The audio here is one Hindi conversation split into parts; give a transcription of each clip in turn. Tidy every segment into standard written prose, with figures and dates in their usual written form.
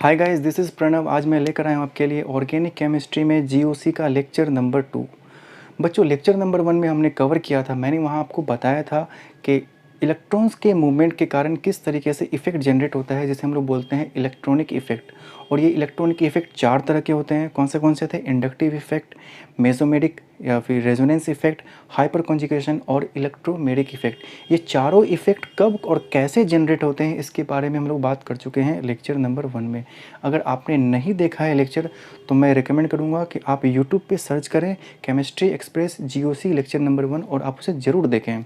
Hi guys, this is Pranav. आज मैं लेकर आया हूँ आपके लिए ऑर्गेनिक केमिस्ट्री में जीओसी का लेक्चर नंबर 2। बच्चों, लेक्चर नंबर 1 में हमने कवर किया था। मैंने वहाँ आपको बताया था कि इलेक्ट्रॉन्स के मूवमेंट के कारण किस तरीके से इफ़ेक्ट जनरेट होता है, जिसे हम लोग बोलते हैं इलेक्ट्रॉनिक इफ़ेक्ट। और ये इलेक्ट्रॉनिक इफ़ेक्ट 4 तरह के होते हैं। कौन से थे? इंडक्टिव इफ़ेक्ट, मेसोमेरिक या फिर रेजोनेंस इफ़ेक्ट, हाइपर कॉन्जुगेशन और इलेक्ट्रोमेरिक इफ़ेक्ट। ये चारों इफ़ेक्ट कब और कैसे जनरेट होते हैं, इसके बारे में हम लोग बात कर चुके हैं लेक्चर नंबर 1 में। अगर आपने नहीं देखा है लेक्चर, तो मैं रिकमेंड करूँगा कि आप यूट्यूब पे सर्च करें chemistry express GOC lecture number 1 और आप उसे ज़रूर देखें।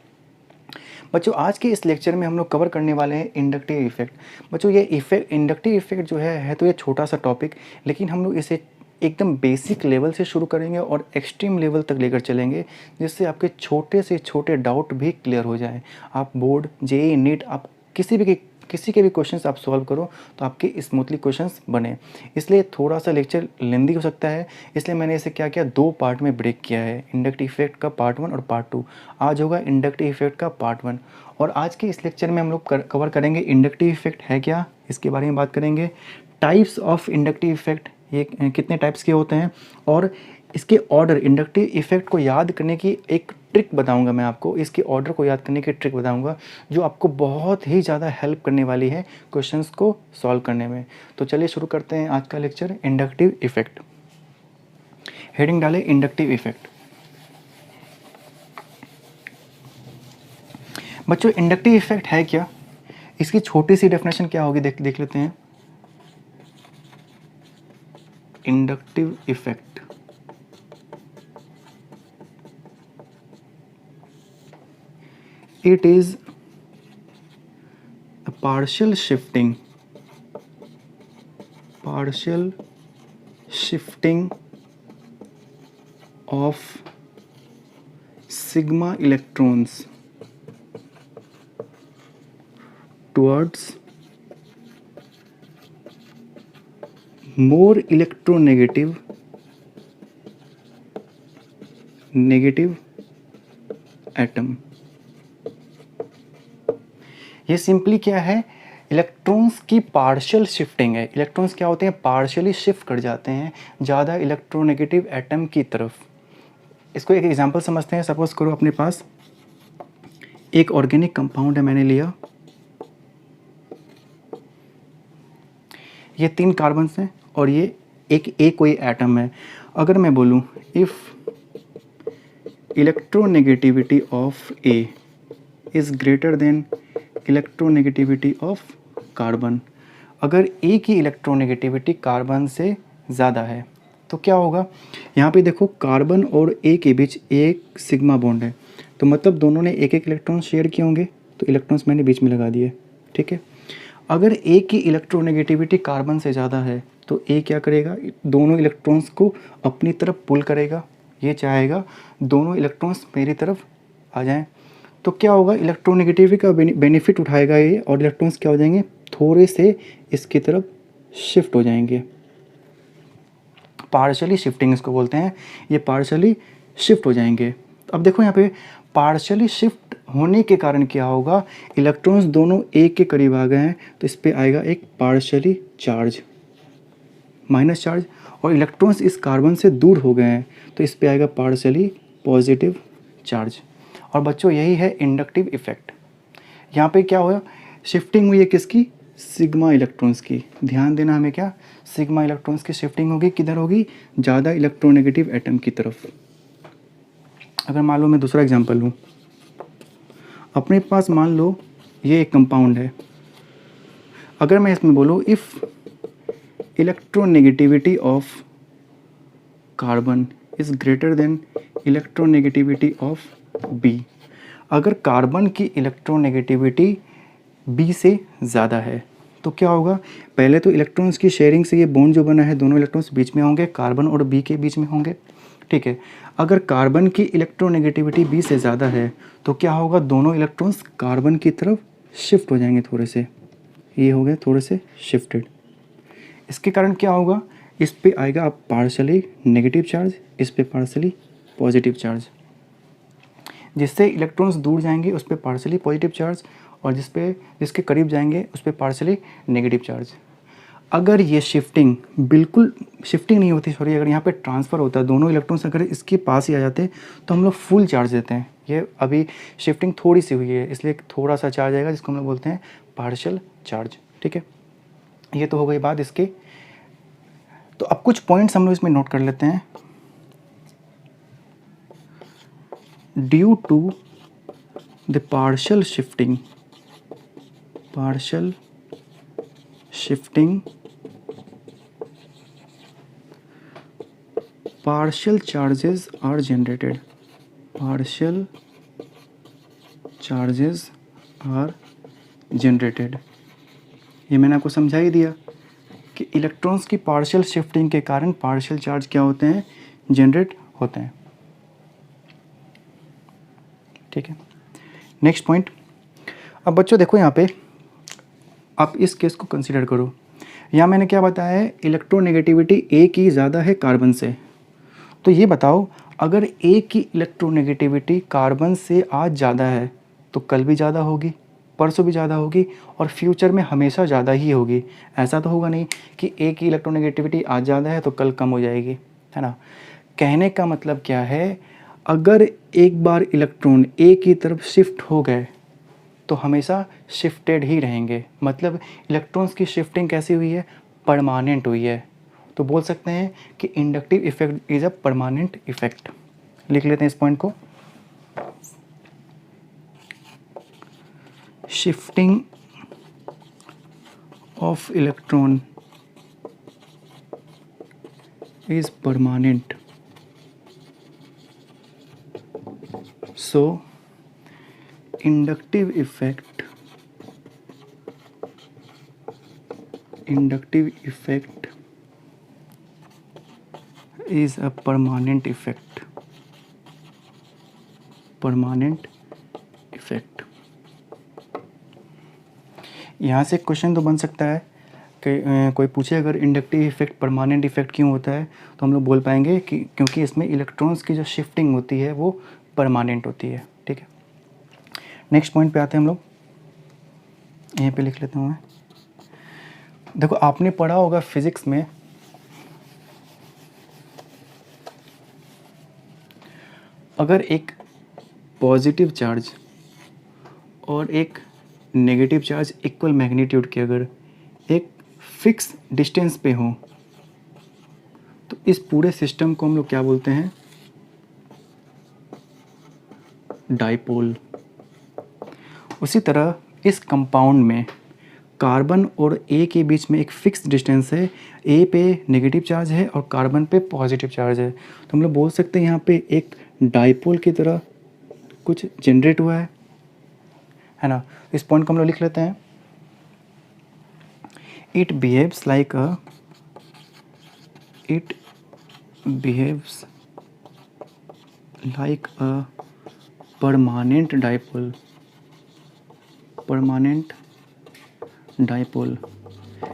बच्चों, आज के इस लेक्चर में हम लोग कवर करने वाले हैं इंडक्टिव इफ़ेक्ट। बच्चों, ये इफ़ेक्ट इंडक्टिव इफ़ेक्ट जो है तो ये छोटा सा टॉपिक, लेकिन हम लोग इसे एकदम बेसिक लेवल से शुरू करेंगे और एक्सट्रीम लेवल तक लेकर चलेंगे, जिससे आपके छोटे से छोटे डाउट भी क्लियर हो जाए। आप बोर्ड, जेईई, नीट, आप किसी के भी क्वेश्चंस आप सॉल्व करो तो आपके स्मूथली क्वेश्चंस बने। इसलिए थोड़ा सा लेक्चर लेंदी हो सकता है, इसलिए मैंने इसे क्या किया, 2 पार्ट में ब्रेक किया है। इंडक्टिव इफेक्ट का पार्ट 1 और पार्ट 2। आज होगा इंडक्टिव इफेक्ट का पार्ट 1। और आज के इस लेक्चर में हम लोग कवर करेंगे इंडक्टिव इफेक्ट है क्या, इसके बारे में बात करेंगे। टाइप्स ऑफ इंडक्टिव इफेक्ट, ये कितने टाइप्स के होते हैं, और इसके ऑर्डर, इंडक्टिव इफेक्ट को याद करने की एक ट्रिक बताऊंगा मैं आपको। इसके ऑर्डर को याद करने की ट्रिक बताऊंगा जो आपको बहुत ही ज़्यादा हेल्प करने वाली है क्वेश्चंस को सॉल्व करने में। तो चलिए शुरू करते हैं आज का लेक्चर, इंडक्टिव इफेक्ट। हेडिंग डालें इंडक्टिव इफेक्ट। बच्चों, इंडक्टिव इफेक्ट है क्या, इसकी छोटी सी डेफिनेशन क्या होगी, देख लेते हैं। Inductive effect it is a partial shifting of sigma electrons towards more electronegative atom। ये सिंपली क्या है, इलेक्ट्रॉन्स की पार्शियल शिफ्टिंग है। इलेक्ट्रॉन्स क्या होते हैं, पार्शियली शिफ्ट कर जाते हैं ज़्यादा इलेक्ट्रोनेगेटिव एटम की तरफ। इसको एक एग्जांपल समझते हैं। सपोज करो अपने पास एक ऑर्गेनिक कंपाउंड है, मैंने लिया, ये 3 कार्बन्स हैं और ये एक कोई एटम है। अगर मैं बोलूँ if electronegativity of A is greater than electronegativity of carbon, अगर ए की इलेक्ट्रोनेगेटिविटी कार्बन से ज़्यादा है तो क्या होगा। यहाँ पे देखो, कार्बन और ए के बीच एक सिग्मा बॉन्ड है, तो मतलब दोनों ने एक इलेक्ट्रॉन शेयर किए होंगे, तो इलेक्ट्रॉन्स मैंने बीच में लगा दिए, ठीक है। अगर ए की इलेक्ट्रोनेगेटिविटी कार्बन से ज़्यादा है तो ए क्या करेगा, दोनों इलेक्ट्रॉन्स को अपनी तरफ पुल करेगा। ये चाहेगा दोनों इलेक्ट्रॉन्स मेरी तरफ आ जाएं, तो क्या होगा, इलेक्ट्रोनेगेटिविटी का बेनिफिट उठाएगा ये, और इलेक्ट्रॉन्स क्या हो जाएंगे, थोड़े से इसकी तरफ शिफ्ट हो जाएंगे। पार्शियली शिफ्टिंग इसको बोलते हैं, ये पार्शियली शिफ्ट हो जाएंगे। अब देखो यहाँ पे पार्शियली शिफ्ट होने के कारण क्या होगा, इलेक्ट्रॉन्स दोनों एक के करीब आ गए हैं, तो इस पर आएगा एक पार्शियली चार्ज, माइनस चार्ज, और इलेक्ट्रॉन्स इस कार्बन से दूर हो गए हैं, तो इस पर आएगा पार्शियली पॉजिटिव चार्ज। और बच्चों, यही है इंडक्टिव इफेक्ट। यहाँ पे क्या हुआ, शिफ्टिंग हुई है किसकी, सिग्मा इलेक्ट्रॉन्स की। ध्यान देना हमें, क्या सिग्मा इलेक्ट्रॉन्स की शिफ्टिंग होगी, किधर होगी, ज़्यादा इलेक्ट्रोनेगेटिव एटम की तरफ। अगर मान लो मैं दूसरा एग्जांपल लूँ, अपने पास मान लो ये एक कंपाउंड है, अगर मैं इसमें बोलूँ if electronegativity of carbon is greater than electronegativity of B, अगर कार्बन की इलेक्ट्रोनेगेटिविटी बी से ज़्यादा है तो क्या होगा, पहले तो इलेक्ट्रॉन्स की शेयरिंग से ये बॉन्ड जो बना है, दोनों इलेक्ट्रॉन्स बीच में होंगे, कार्बन और बी के बीच में होंगे, ठीक है। अगर कार्बन की इलेक्ट्रोनेगेटिविटी बी से ज़्यादा है तो क्या होगा, दोनों इलेक्ट्रॉन्स कार्बन की तरफ शिफ्ट हो जाएंगे थोड़े से, ये हो गए थोड़े से शिफ्टेड। इसके कारण क्या होगा, इस पे आएगा अब पार्शली नेगेटिव चार्ज, इस पे पार्शली पॉजिटिव चार्ज, जिससे इलेक्ट्रॉन्स दूर जाएंगे उस पर पार्शली पॉजिटिव चार्ज, और जिसके करीब जाएंगे उस पर पार्शली नेगेटिव चार्ज। अगर ये शिफ्टिंग बिल्कुल शिफ्टिंग नहीं होती, सॉरी, अगर यहाँ पे ट्रांसफ़र होता है, दोनों इलेक्ट्रॉन्स अगर इसके पास ही आ जाते तो हम लोग फुल चार्ज देते हैं। ये अभी शिफ्टिंग थोड़ी सी हुई है इसलिए थोड़ा सा चार्ज आएगा, जिसको हम लोग बोलते हैं पार्शियल चार्ज। ठीक है, ये तो हो गई बात इसकी। तो अब कुछ पॉइंट्स हम लोग इसमें नोट कर लेते हैं। Due to the partial shifting partial charges are generated ये मैंने आपको समझा ही दिया कि इलेक्ट्रॉन्स की पार्शियल शिफ्टिंग के कारण पार्शियल चार्ज क्या होते हैं, जनरेट होते हैं। ठीक है, नेक्स्ट पॉइंट। अब बच्चों देखो यहाँ पे आप इस केस को कंसीडर करो। यहाँ मैंने क्या बताया है, इलेक्ट्रोनेगेटिविटी ए की ज़्यादा है कार्बन से। तो ये बताओ, अगर ए की इलेक्ट्रोनेगेटिविटी कार्बन से आज ज़्यादा है तो कल भी ज़्यादा होगी, परसों भी ज़्यादा होगी और फ्यूचर में हमेशा ज़्यादा ही होगी। ऐसा तो होगा नहीं कि ए की इलेक्ट्रोनेगेटिविटी आज ज़्यादा है तो कल कम हो जाएगी, है ना। कहने का मतलब क्या है, अगर एक बार इलेक्ट्रॉन ए की तरफ शिफ्ट हो गए तो हमेशा शिफ्टेड ही रहेंगे। मतलब इलेक्ट्रॉन्स की शिफ्टिंग कैसी हुई है, परमानेंट हुई है। तो बोल सकते हैं कि inductive effect is a permanent effect. लिख लेते हैं इस पॉइंट को। Shifting of electron is permanent, so inductive effect is a permanent effect। यहाँ से क्वेश्चन तो बन सकता है कि कोई पूछे अगर इंडक्टिव इफेक्ट परमानेंट इफेक्ट क्यों होता है, तो हम लोग बोल पाएंगे कि क्योंकि इसमें इलेक्ट्रॉन्स की जो शिफ्टिंग होती है वो परमानेंट होती है। ठीक है, नेक्स्ट पॉइंट पे आते हैं हम लोग। यहीं पे लिख लेता हूँ मैं। देखो आपने पढ़ा होगा फिजिक्स में, अगर एक पॉजिटिव चार्ज और एक नेगेटिव चार्ज इक्वल मैग्नीट्यूड के अगर एक फिक्स डिस्टेंस पे हो तो इस पूरे सिस्टम को हम लोग क्या बोलते हैं, डाइपोल। उसी तरह इस कंपाउंड में कार्बन और ए के बीच में एक फिक्स डिस्टेंस है, ए पे नेगेटिव चार्ज है और कार्बन पे पॉजिटिव चार्ज है। तो हम लोग बोल सकते हैं यहाँ पे एक डाइपोल की तरह कुछ जनरेट हुआ है ना। इस पॉइंट को हम लोग लिख लेते हैं। It behaves like a permanent dipole.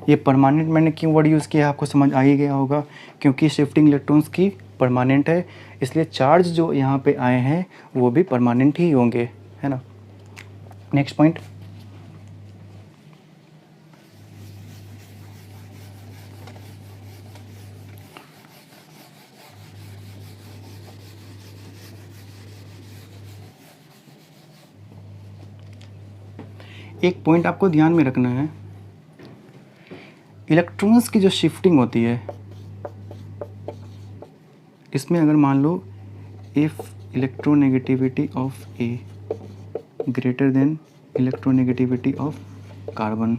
ये परमानेंट मैंने क्यों वर्ड यूज़ किया आपको समझ आ ही गया होगा, क्योंकि शिफ्टिंग इलेक्ट्रॉन्स की परमानेंट है, इसलिए चार्ज जो यहाँ पे आए हैं वो भी परमानेंट ही होंगे, है ना। Next point. एक पॉइंट आपको ध्यान में रखना है, इलेक्ट्रॉन्स की जो शिफ्टिंग होती है इसमें अगर मान लो if electronegativity of A greater than electronegativity of carbon,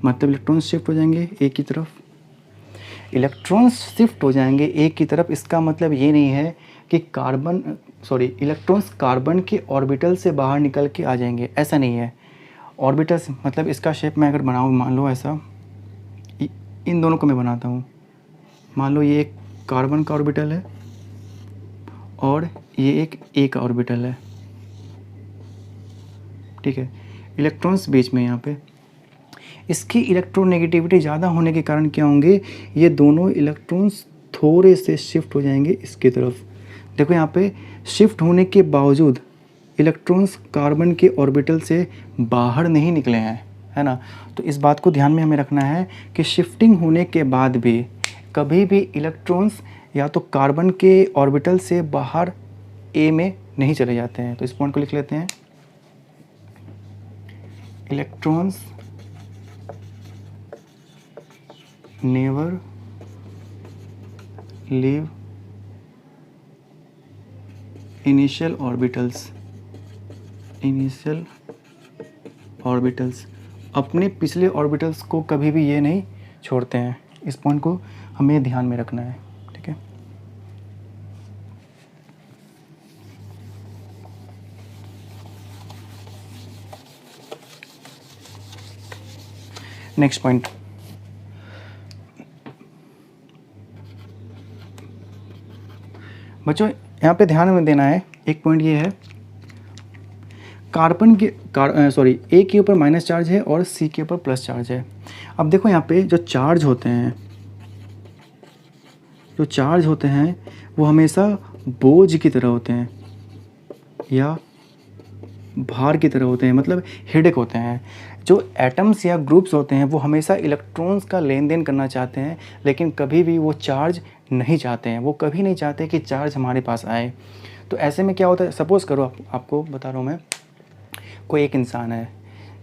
मतलब इलेक्ट्रॉन्स शिफ्ट हो जाएंगे ए की तरफ। इलेक्ट्रॉन्स शिफ्ट हो जाएंगे ए की तरफ, इसका मतलब ये नहीं है कि इलेक्ट्रॉन्स कार्बन के ऑर्बिटल से बाहर निकल के आ जाएंगे, ऐसा नहीं है। ऑर्बिटल्स मतलब इसका शेप मैं अगर बनाऊँ, मान लो ऐसा, इन दोनों को मैं बनाता हूँ। मान लो ये एक कार्बन का ऑर्बिटल है और ये एक ए का ऑर्बिटल है, ठीक है। इलेक्ट्रॉन्स बीच में यहाँ पे, इसकी इलेक्ट्रोनेगेटिविटी ज़्यादा होने के कारण क्या होंगे, ये दोनों इलेक्ट्रॉन्स थोड़े से शिफ्ट हो जाएंगे इसकी तरफ। देखो यहाँ पे शिफ्ट होने के बावजूद इलेक्ट्रॉन्स कार्बन के ऑर्बिटल से बाहर नहीं निकले हैं, है ना। तो इस बात को ध्यान में हमें रखना है कि शिफ्टिंग होने के बाद भी कभी भी इलेक्ट्रॉन्स या तो कार्बन के ऑर्बिटल से बाहर ए में नहीं चले जाते हैं। तो इस पॉइंट को लिख लेते हैं, electrons never leave initial orbitals, अपने पिछले ऑर्बिटल्स को कभी भी ये नहीं छोड़ते हैं। इस पॉइंट को हमें ध्यान में रखना है, ठीक है। नेक्स्ट पॉइंट, बच्चों यहाँ पे ध्यान में देना है, एक पॉइंट ये है, कार्बन के ए के ऊपर माइनस चार्ज है और सी के ऊपर प्लस चार्ज है। अब देखो यहाँ पे जो चार्ज होते हैं वो हमेशा बोझ की तरह होते हैं या भार की तरह होते हैं, मतलब हेडेक होते हैं। जो एटम्स या ग्रुप्स होते हैं वो हमेशा इलेक्ट्रॉन्स का लेन देन करना चाहते हैं, लेकिन कभी भी वो चार्ज नहीं चाहते हैं। वो कभी नहीं चाहते कि चार्ज हमारे पास आए। तो ऐसे में क्या होता है, सपोज़ करो आपको बता रहा हूँ मैं, कोई एक इंसान है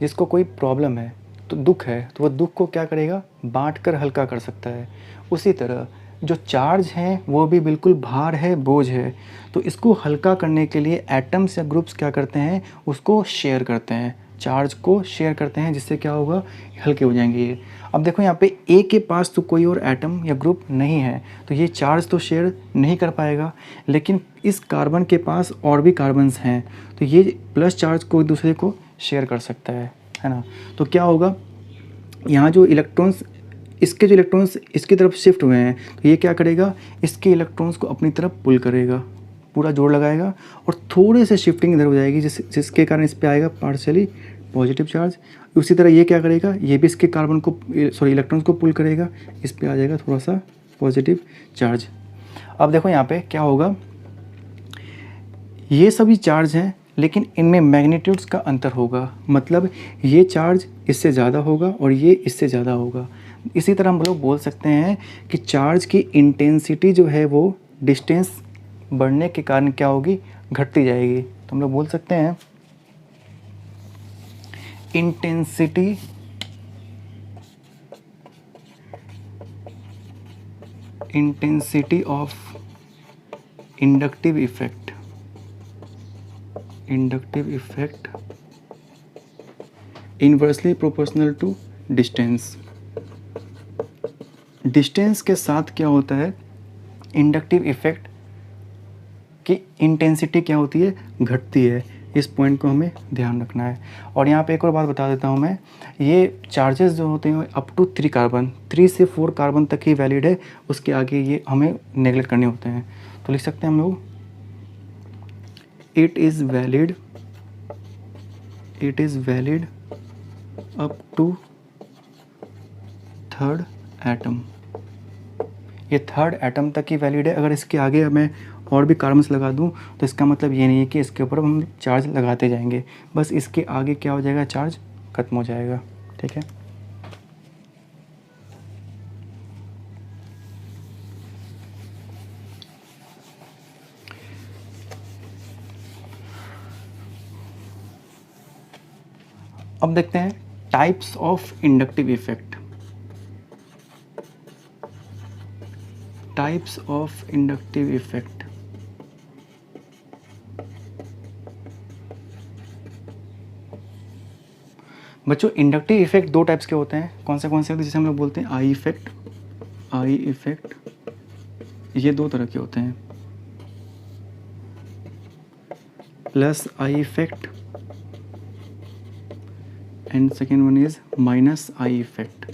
जिसको कोई प्रॉब्लम है, तो दुख है, तो वो दुख को क्या करेगा, बांट कर हल्का कर सकता है। उसी तरह जो चार्ज हैं वो भी बिल्कुल भार है, बोझ है। तो इसको हल्का करने के लिए एटम्स या ग्रुप्स क्या करते हैं, उसको शेयर करते हैं, चार्ज को शेयर करते हैं, जिससे क्या होगा, हल्के हो जाएंगे ये। अब देखो यहाँ पे ए के पास तो कोई और एटम या ग्रुप नहीं है, तो ये चार्ज तो शेयर नहीं कर पाएगा। लेकिन इस कार्बन के पास और भी कार्बन्स हैं, तो ये प्लस चार्ज को एक दूसरे को शेयर कर सकता है ना। तो क्या होगा, यहाँ जो इलेक्ट्रॉन्स, इसके जो इलेक्ट्रॉन्स इसकी तरफ शिफ्ट हुए हैं, तो ये क्या करेगा, इसके इलेक्ट्रॉन्स को अपनी तरफ पुल करेगा, पूरा जोर लगाएगा और थोड़े से शिफ्टिंग इधर हो जाएगी, जिसके कारण इस पे आएगा पार्शियली पॉजिटिव चार्ज। उसी तरह ये क्या करेगा, ये भी इसके कार्बन को इलेक्ट्रॉन्स को पुल करेगा, इस पे आ जाएगा थोड़ा सा पॉजिटिव चार्ज। अब देखो यहाँ पे क्या होगा, ये सभी चार्ज हैं लेकिन इनमें मैग्नीट्यूड्स का अंतर होगा, मतलब ये चार्ज इससे ज़्यादा होगा और ये इससे ज़्यादा होगा। इसी तरह हम लोग बोल सकते हैं कि चार्ज की इंटेंसिटी जो है वो डिस्टेंस बढ़ने के कारण क्या होगी, घटती जाएगी। तो हम लोग बोल सकते हैं intensity of inductive effect inversely proportional to distance. Distance के साथ क्या होता है, इंडक्टिव इफेक्ट की इंटेंसिटी क्या होती है, घटती है। इस पॉइंट को हमें ध्यान रखना है। और यहाँ पे एक और बात बता देता हूँ मैं, ये चार्जेस जो होते हैं अप टू 3 कार्बन, 3 से 4 कार्बन तक ही वैलिड है, उसके आगे ये हमें नेगलेक्ट करने होते हैं। तो लिख सकते हैं हम लोग, it is valid up to 3rd atom. ये 3rd एटम तक ही वैलिड है। अगर इसके आगे मैं और भी कार्बन्स लगा दूं तो इसका मतलब ये नहीं है कि इसके ऊपर हम चार्ज लगाते जाएंगे, बस इसके आगे क्या हो जाएगा, चार्ज खत्म हो जाएगा, ठीक है। अब देखते हैं types of inductive effect. Types of inductive effect, बच्चों इंडक्टिव इफेक्ट 2 टाइप्स के होते हैं। कौन से होते हैं, जिसे हम लोग बोलते हैं आई इफेक्ट, ये 2 तरह के होते हैं, plus I effect and second one is minus I effect.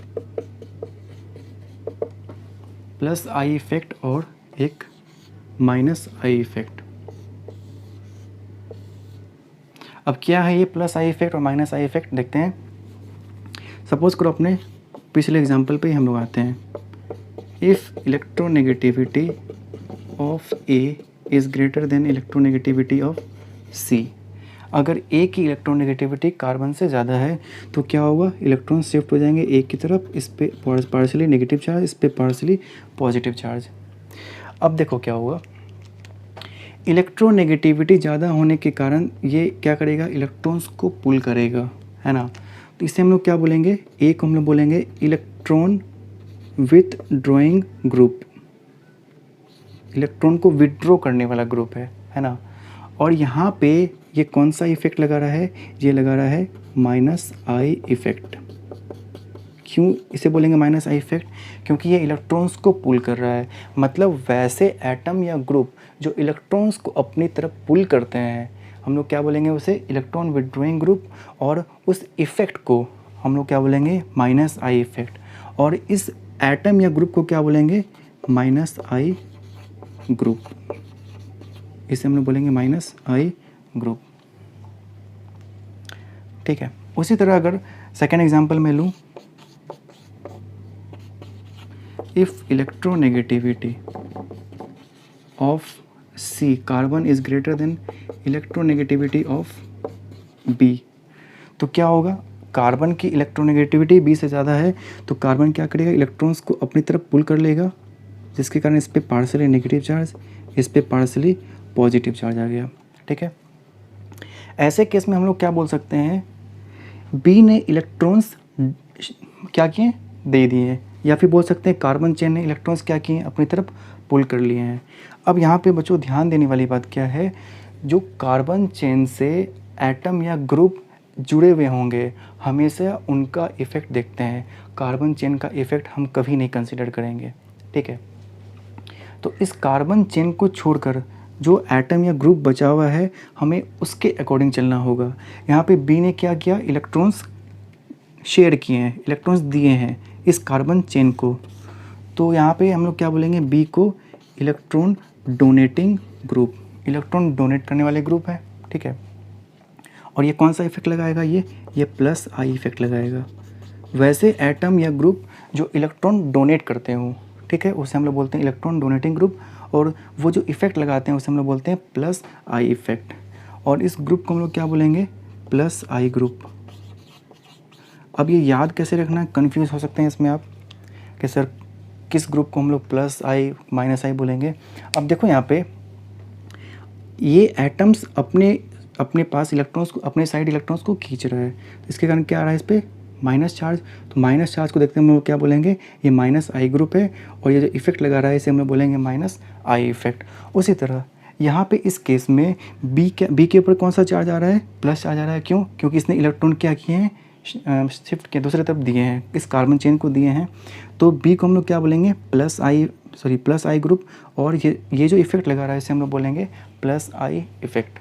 Plus I effect और एक माइनस आई इफेक्ट। अब क्या है ये प्लस आई इफेक्ट और माइनस आई इफेक्ट, देखते हैं। सपोज करो अपने पिछले एग्जांपल पे ही हम लोग आते हैं। If electronegativity of A is greater than electronegativity of C. अगर ए की इलेक्ट्रोनेगेटिविटी कार्बन से ज़्यादा है तो क्या होगा, इलेक्ट्रॉन शिफ्ट हो जाएंगे ए की तरफ, इस पे पार्शली नेगेटिव चार्ज, इस पे पार्शली पॉजिटिव चार्ज। अब देखो क्या होगा, इलेक्ट्रोनेगेटिविटी ज़्यादा होने के कारण ये क्या करेगा, इलेक्ट्रॉन्स को पुल करेगा, है ना। तो इसे हम लोग क्या बोलेंगे, ए को हम लोग बोलेंगे electron with drawing group, electron को विड्रॉ करने वाला ग्रुप है ना। और यहाँ पे ये कौन सा इफेक्ट लगा रहा है, ये लगा रहा है माइनस आई इफेक्ट। क्यों इसे बोलेंगे माइनस आई इफेक्ट, क्योंकि ये इलेक्ट्रॉन्स को पुल कर रहा है। मतलब वैसे एटम या ग्रुप जो इलेक्ट्रॉन्स को अपनी तरफ पुल करते हैं, हम लोग क्या बोलेंगे उसे, इलेक्ट्रॉन विड्रॉइंग ग्रुप। और उस इफ़ेक्ट को हम लोग क्या बोलेंगे, माइनस आई इफेक्ट। और इस एटम या ग्रुप को क्या बोलेंगे, माइनस आई ग्रुप। इसे हम लोग बोलेंगे माइनस आई ग्रुप, ठीक है। उसी तरह अगर सेकेंड एग्जांपल में लूँ, if electronegativity of C carbon is greater than electronegativity of B, तो क्या होगा, कार्बन की इलेक्ट्रोनेगेटिविटी बी से ज़्यादा है तो कार्बन क्या करेगा, इलेक्ट्रॉन्स को अपनी तरफ पुल कर लेगा, जिसके कारण इस पे पार्शली नेगेटिव चार्ज, इस पे पार्शली पॉजिटिव चार्ज आ गया, ठीक है। ऐसे केस में हम लोग क्या बोल सकते हैं, बी ने इलेक्ट्रॉन्स क्या किए, दे दिए, या फिर बोल सकते हैं कार्बन चेन ने इलेक्ट्रॉन्स क्या किए, अपनी तरफ पुल कर लिए हैं। अब यहाँ पे बच्चों ध्यान देने वाली बात क्या है, जो कार्बन चेन से एटम या ग्रुप जुड़े हुए होंगे हमेशा उनका इफ़ेक्ट देखते हैं, कार्बन चेन का इफ़ेक्ट हम कभी नहीं कंसिडर करेंगे, ठीक है। तो इस कार्बन चेन को छोड़कर जो एटम या ग्रुप बचा हुआ है हमें उसके अकॉर्डिंग चलना होगा। यहाँ पे बी ने क्या किया, इलेक्ट्रॉन्स शेयर किए हैं, इलेक्ट्रॉन्स दिए हैं इस कार्बन चेन को, तो यहाँ पे हम लोग क्या बोलेंगे, बी को electron donating group, electron donate करने वाले ग्रुप है, ठीक है। और ये कौन सा इफेक्ट लगाएगा, ये प्लस आई इफेक्ट लगाएगा। वैसे एटम या ग्रुप जो इलेक्ट्रॉन डोनेट करते हो, ठीक है, उसे हम लोग बोलते हैं इलेक्ट्रॉन डोनेटिंग ग्रुप, और वो जो इफेक्ट लगाते हैं उसे हम लोग बोलते हैं प्लस आई इफेक्ट। और इस ग्रुप को हम लोग क्या बोलेंगे, प्लस आई ग्रुप। अब ये याद कैसे रखना है, कन्फ्यूज़ हो सकते हैं इसमें आप कि सर किस ग्रुप को हम लोग प्लस आई माइनस आई बोलेंगे। अब देखो यहाँ पे ये एटम्स अपने पास इलेक्ट्रॉन्स को, अपने साइड इलेक्ट्रॉन्स को खींच रहा है, तो इसके कारण क्या आ रहा है, इस पर माइनस चार्ज। तो माइनस चार्ज को देखते हैं हम लोग क्या बोलेंगे, ये माइनस आई ग्रुप है, और ये जो इफेक्ट लगा रहा है इसे हम लोग बोलेंगे माइनस आई इफेक्ट। उसी तरह यहाँ पे इस केस में बी के ऊपर कौन सा चार्ज आ रहा है, प्लस चार्ज आ रहा है। क्यों, क्योंकि इसने इलेक्ट्रॉन क्या किए हैं, शिफ्ट के दूसरे तरफ दिए हैं, इस कार्बन चेन को दिए हैं। तो बी को हम लोग क्या बोलेंगे, प्लस आई ग्रुप, और ये जो इफेक्ट लगा रहा है इसे हम लोग बोलेंगे प्लस आई इफेक्ट।